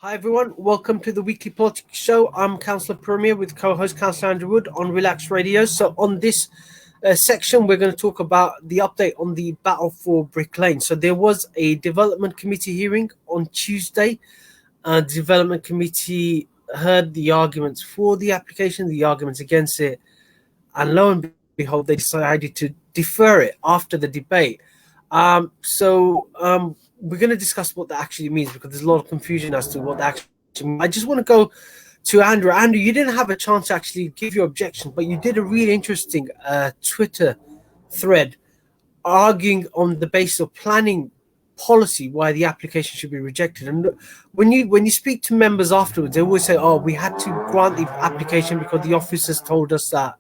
Hi everyone, welcome to the weekly politics show. I'm Councillor Premier with co-host Councillor Andrew Wood on Relax Radio. So on this section, we're going to talk about the update on the battle for Brick Lane. So there was a development committee hearing on Tuesday. The development committee heard the arguments for the application, the arguments against it, and lo and behold, they decided to defer it after the debate. We're going to discuss what that actually means because there's a lot of confusion as to what that actually means. I just want to go to Andrew. Andrew, you didn't have a chance to actually give your objection, but you did a really interesting Twitter thread arguing on the basis of planning policy why the application should be rejected. And when you speak to members afterwards, they always say, "Oh, we had to grant the application because the officers told us that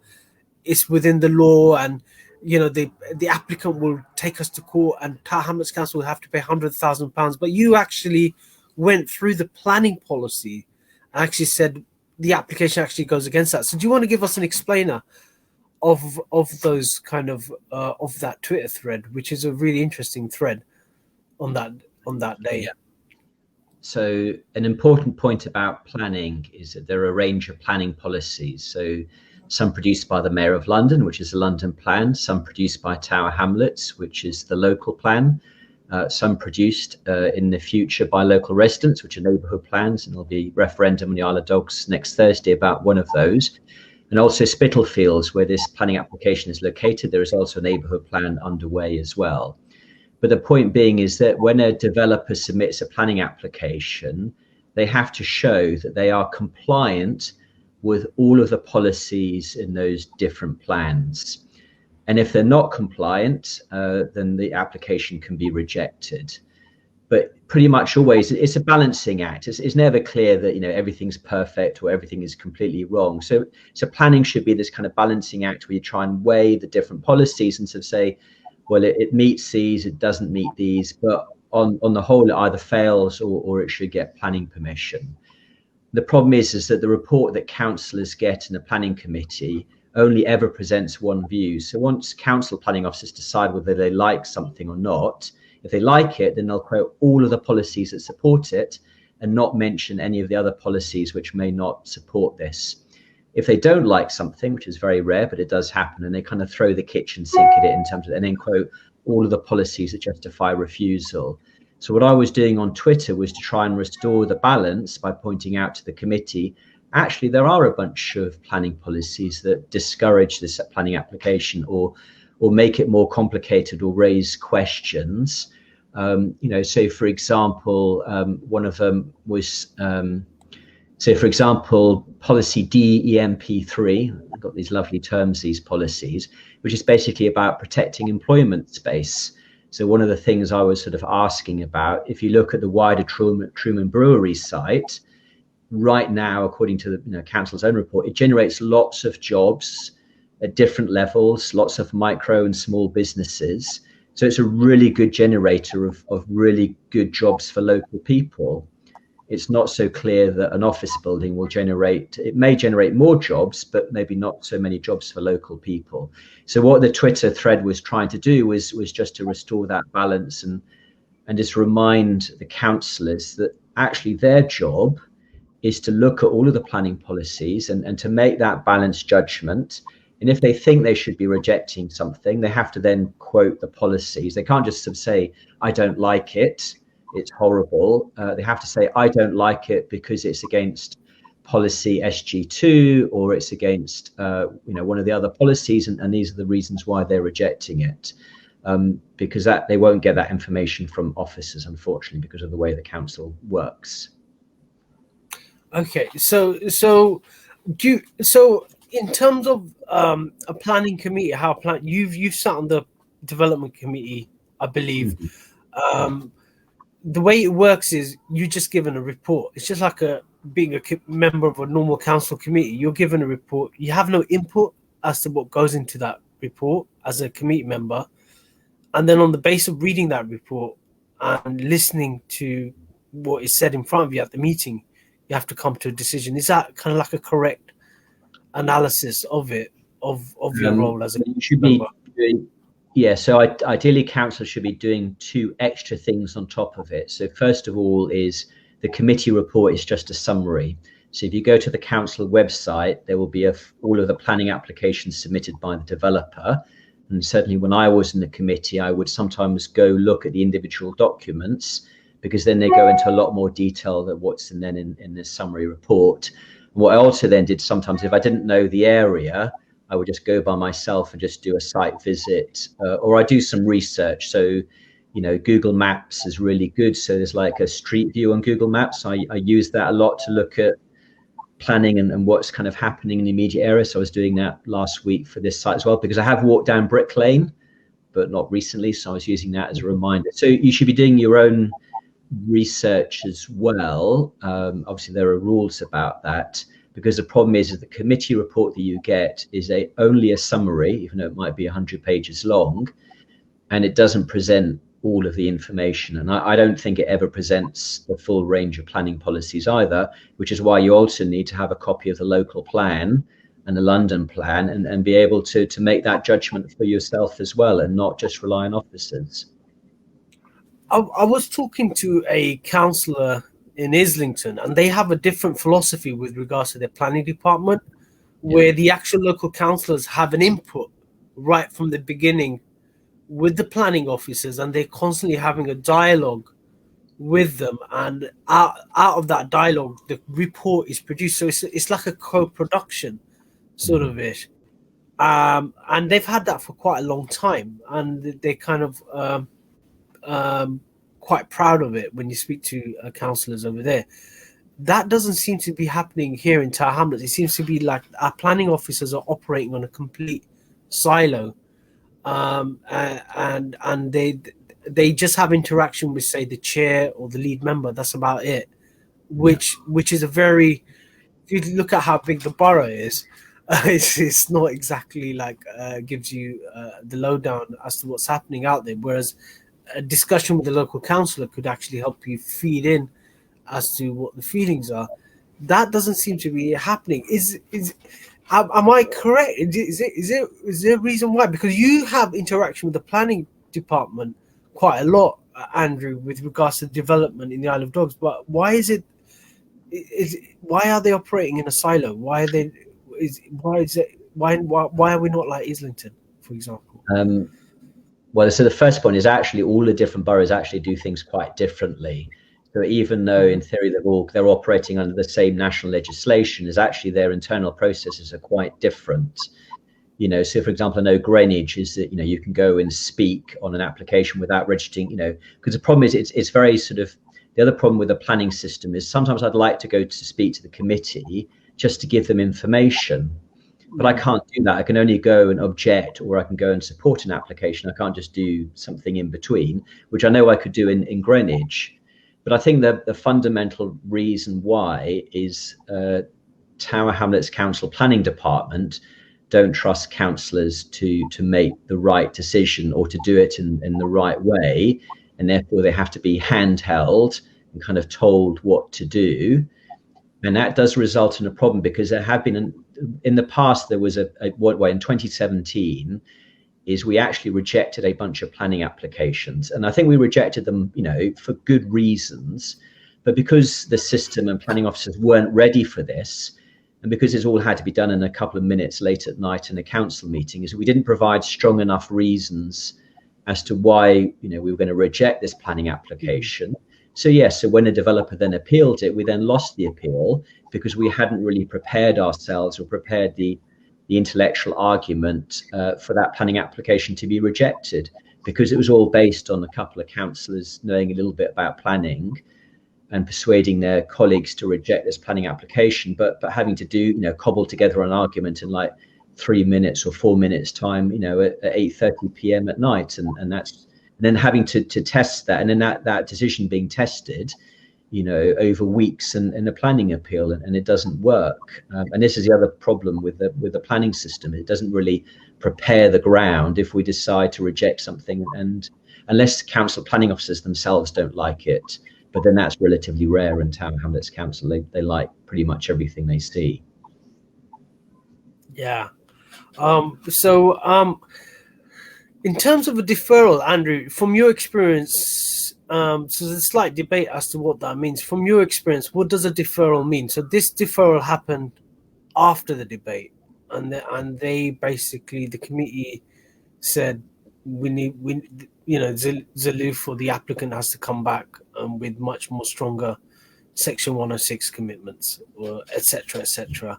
it's within the law, and the applicant will take us to court, and Tower Hamlets Council will have to pay £100,000." But you actually went through the planning policy and actually said the application actually goes against that. So do you want to give us an explainer of those kind of that Twitter thread, which is a really interesting thread on that day? Yeah. So an important point about planning is that there are a range of planning policies. So some produced by the Mayor of London, which is the London plan, some produced by Tower Hamlets, which is the local plan, some produced in the future by local residents, which are neighbourhood plans, and there'll be referendum on the Isle of Dogs next Thursday about one of those. And also Spitalfields, where this planning application is located, there is also a neighbourhood plan underway as well. But the point being is that when a developer submits a planning application, they have to show that they are compliant with all of the policies in those different plans. And if they're not compliant, then the application can be rejected. But pretty much always, it's a balancing act. It's never clear that everything's perfect or everything is completely wrong. So planning should be this kind of balancing act where you try and weigh the different policies and sort of say, well, it meets these, it doesn't meet these, but on the whole, it either fails or it should get planning permission. The problem is that the report that councillors get in the planning committee only ever presents one view. So once council planning officers decide whether they like something or not, if they like it, then they'll quote all of the policies that support it and not mention any of the other policies which may not support this. If they don't like something, which is very rare, but it does happen, and they kind of throw the kitchen sink at it in terms of, and then quote all of the policies that justify refusal. So what I was doing on Twitter was to try and restore the balance by pointing out to the committee, actually, there are a bunch of planning policies that discourage this planning application or make it more complicated or raise questions. So for example, one of them was, for example, policy DEMP3, I've got these lovely terms, these policies, which is basically about protecting employment space. So one of the things I was sort of asking about, if you look at the wider Truman Brewery site, right now, according to the council's own report, it generates lots of jobs at different levels, lots of micro and small businesses. So it's a really good generator of really good jobs for local people. It's not so clear that an office building may generate more jobs, but maybe not so many jobs for local people. So what the Twitter thread was trying to do was just to restore that balance and just remind the councillors that actually their job is to look at all of the planning policies and to make that balanced judgment. And if they think they should be rejecting something, they have to then quote the policies. They can't just say, I don't like it, it's horrible. They have to say, I don't like it because it's against policy SG2 or it's against one of the other policies, and these are the reasons why they're rejecting it. Because they won't get that information from officers, unfortunately, because of the way the council works. Okay, so in terms of a planning committee, you've sat on the development committee, I believe. Mm-hmm. The way it works is you're just given a report. It's just like being a member of a normal council committee. You're given a report. You have no input as to what goes into that report as a committee member. And then on the basis of reading that report and listening to what is said in front of you at the meeting, you have to come to a decision. Is that kind of like a correct analysis of it, of your role as a member? Yeah, so ideally council should be doing two extra things on top of it. So first of all is The committee report is just a summary. So if you go to the council website, there will be all of the planning applications submitted by the developer. And certainly when I was in the committee, I would sometimes go look at the individual documents, because then they go into a lot more detail than what's in this summary report. And what I also then did sometimes, if I didn't know the area, I would just go by myself and just do a site visit, or I do some research. So, Google Maps is really good. So there's like a street view on Google Maps. I use that a lot to look at planning and what's kind of happening in the immediate area. So I was doing that last week for this site as well, because I have walked down Brick Lane, but not recently. So I was using that as a reminder. So you should be doing your own research as well. Obviously, there are rules about that, because the problem is the committee report that you get is only a summary, even though it might be 100 pages long, and it doesn't present all of the information. And I don't think it ever presents the full range of planning policies either, which is why you also need to have a copy of the local plan and the London plan, and be able to make that judgment for yourself as well, and not just rely on officers. I was talking to a councillor in Islington, and they have a different philosophy with regards to their planning department, where the actual local councillors have an input right from the beginning with the planning officers, and they're constantly having a dialogue with them, and out of that dialogue the report is produced. So it's like a co-production sort of it, and they've had that for quite a long time, and they're kind of quite proud of it when you speak to councillors over there. That doesn't seem to be happening here in Tower Hamlets. It seems to be like our planning officers are operating on a complete silo, and they just have interaction with, say, the chair or the lead member. That's about it. Which is a very, if you look at how big the borough is, it's not exactly like gives you the lowdown as to what's happening out there. Whereas a discussion with the local councillor could actually help you feed in as to what the feelings are. That doesn't seem to be happening. Am I correct? Is there a reason why? Because you have interaction with the planning department quite a lot, Andrew, with regards to development in the Isle of Dogs. But why is it? Why are they operating in a silo? Why are we not like Islington, for example? Well, so the first point is actually all the different boroughs actually do things quite differently. So even though in theory they're operating under the same national legislation, is actually their internal processes are quite different. So for example, I know Greenwich is that, you can go and speak on an application without registering, because the problem is it's very sort of, the other problem with the planning system is sometimes I'd like to go to speak to the committee just to give them information. But I can't do that. I can only go and object, or I can go and support an application. I can't just do something in between, which I know I could do in Greenwich. But I think that the fundamental reason why is Tower Hamlets Council Planning Department don't trust councillors to make the right decision or to do it in the right way. And therefore they have to be handheld and kind of told what to do. And that does result in a problem, because there have been, in the past, there was in 2017, is we actually rejected a bunch of planning applications. And I think we rejected them, for good reasons. But because the system and planning officers weren't ready for this, and because it's all had to be done in a couple of minutes late at night in a council meeting, is we didn't provide strong enough reasons as to why, we were going to reject this planning application. So when a developer then appealed it, we then lost the appeal because we hadn't really prepared ourselves or prepared the intellectual argument for that planning application to be rejected, because it was all based on a couple of councillors knowing a little bit about planning and persuading their colleagues to reject this planning application, but having to do, cobble together an argument in like 3 minutes or 4 minutes time, at 8:30 p.m. at night, and then having to test that, and then that decision being tested, over weeks and the planning appeal, and it doesn't work. And this is the other problem with the planning system. It doesn't really prepare the ground if we decide to reject something, and unless council planning officers themselves don't like it. But then that's relatively rare in Tower Hamlets Council. They like pretty much everything they see. Yeah. In terms of a deferral, Andrew, from your experience, so there's a slight debate as to what that means. From your experience, what does a deferral mean? So this deferral happened after the debate, and they basically, the committee said Zaluf, or the applicant, has to come back with much more stronger Section 106 commitments, or etc. etc.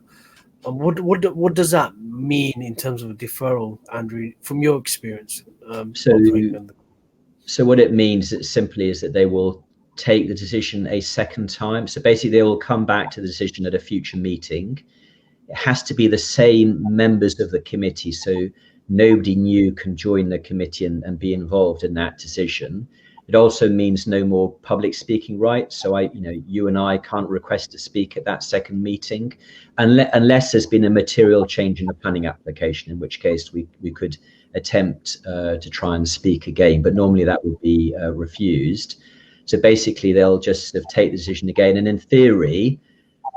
And what does that mean in terms of a deferral, Andrew, from your experience? So what it means simply is that they will take the decision a second time. So basically, they will come back to the decision at a future meeting. It has to be the same members of the committee, so nobody new can join the committee and be involved in that decision. It also means no more public speaking rights. So you and I can't request to speak at that second meeting unless there's been a material change in the planning application, in which case we could attempt to try and speak again, but normally that would be refused. So basically they'll just take the decision again, and in theory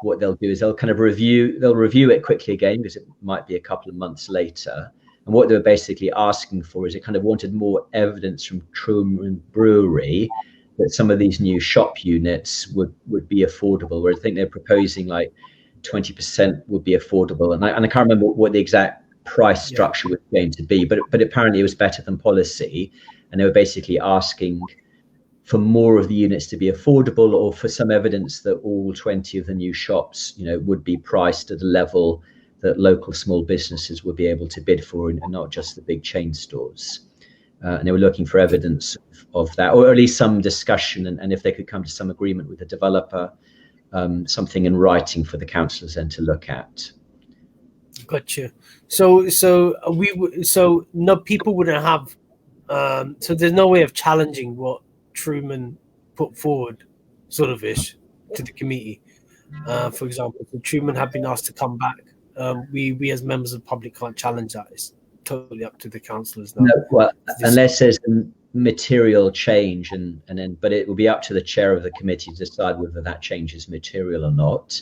what they'll do is they'll review it quickly again, because it might be a couple of months later. And what they were basically asking for is it kind of wanted more evidence from Truman Brewery that some of these new shop units would be affordable, where I think they're proposing like 20% would be affordable. And I can't remember what the exact price structure was going to be, but apparently it was better than policy. And they were basically asking for more of the units to be affordable, or for some evidence that all 20 of the new shops, would be priced at a level that local small businesses would be able to bid for, and not just the big chain stores. And they were looking for evidence of that, or at least some discussion, and if they could come to some agreement with the developer, something in writing for the councillors then to look at. Gotcha. So no, people wouldn't have. So there's no way of challenging what Truman put forward, sort of ish, to the committee. For example, if Truman had been asked to come back, we as members of the public can't challenge that. It's totally up to the councillors now. No, well, unless there's a material change, but it will be up to the chair of the committee to decide whether that change is material or not.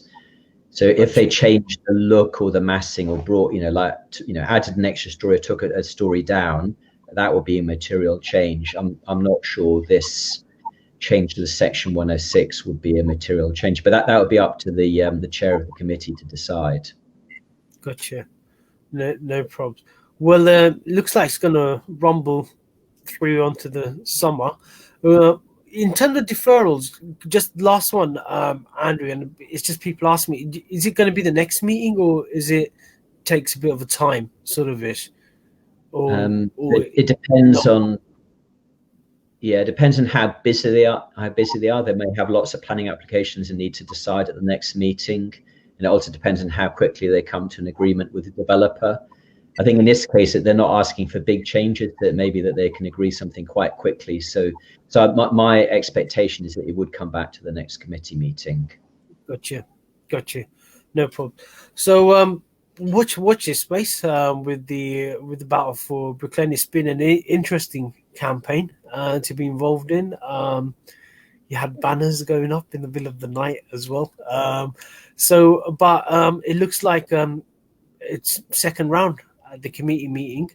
So if they change the look or the massing, or brought, added an extra story or took a story down, that will be a material change. I'm not sure this change to the Section 106 would be a material change, but that would be up to the chair of the committee to decide. Gotcha. No problems. Well, looks like it's going to rumble through onto the summer. In terms of deferrals, just last one, Andrew, and it's just people ask me, is it going to be the next meeting, or is it takes a bit of a time, sort of ish? It depends on. Yeah, it depends on how busy they are. They may have lots of planning applications and need to decide at the next meeting. And it also depends on how quickly they come to an agreement with the developer. I think in this case that they're not asking for big changes, that maybe that they can agree something quite quickly. So my expectation is that it would come back to the next committee meeting. Gotcha. No problem. So watch this space with the battle for Brooklyn. It's been an interesting campaign to be involved in. You had banners going up in the middle of the night as well. But it looks like it's second round at the committee meeting.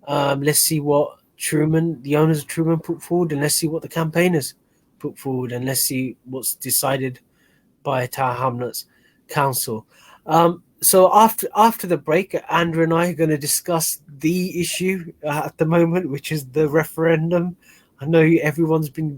Let's see what the owners of Truman put forward, and let's see what the campaigners put forward, and let's see what's decided by Tower Hamlets Council. So after the break, Andrew and I are going to discuss the issue at the moment, which is the referendum. I know everyone's been